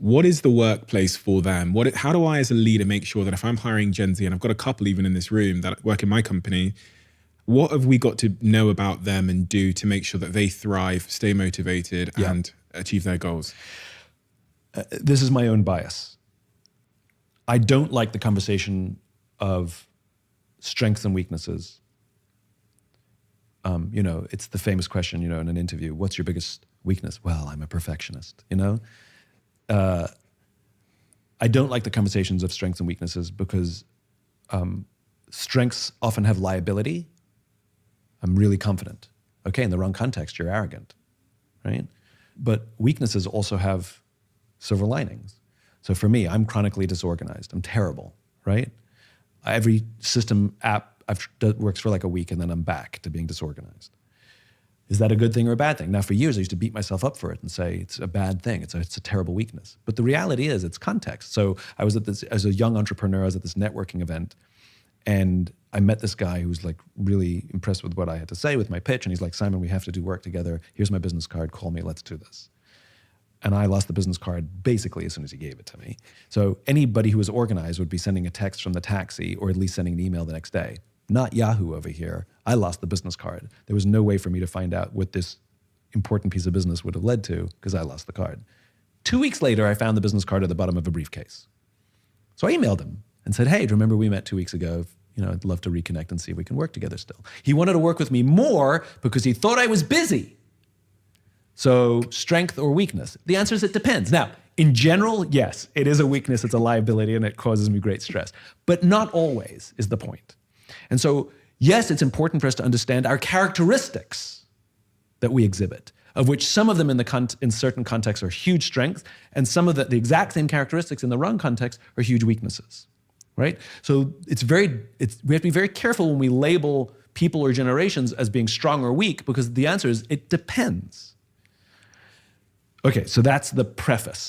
What is the workplace for them? How do I as a leader make sure that if I'm hiring Gen Z, and I've got a couple even in this room that work in my company, what have we got to know about them and do to make sure that they thrive, stay motivated, and achieve their goals? This is my own bias. I don't like the conversation of strengths and weaknesses. It's the famous question, in an interview, what's your biggest weakness? Well, I'm a perfectionist, I don't like the conversations of strengths and weaknesses because strengths often have liability. I'm really confident. Okay, in the wrong context, you're arrogant, right? But weaknesses also have silver linings. So for me, I'm chronically disorganized. I'm terrible, right? Every system app works for like a week and then I'm back to being disorganized. Is that a good thing or a bad thing? Now, for years, I used to beat myself up for it and say it's a bad thing. It's a terrible weakness. But the reality is it's context. So I was as a young entrepreneur, I was at this networking event and I met this guy who was like really impressed with what I had to say with my pitch. And he's like, Simon, we have to do work together. Here's my business card. Call me. Let's do this. And I lost the business card basically as soon as he gave it to me. So anybody who was organized would be sending a text from the taxi or at least sending an email the next day. Not Yahoo over here. I lost the business card. There was no way for me to find out what this important piece of business would have led to because I lost the card. 2 weeks later, I found the business card at the bottom of a briefcase. So I emailed him and said, hey, do you remember we met 2 weeks ago? I'd love to reconnect and see if we can work together still. He wanted to work with me more because he thought I was busy. So strength or weakness? The answer is it depends. Now, in general, yes, it is a weakness, it's a liability, and it causes me great stress. But not always is the point. And so, yes, it's important for us to understand our characteristics that we exhibit, of which some of them in certain contexts are huge strengths, and some of the exact same characteristics in the wrong context are huge weaknesses, right? So we have to be very careful when we label people or generations as being strong or weak, because the answer is it depends. Okay, so that's the preface.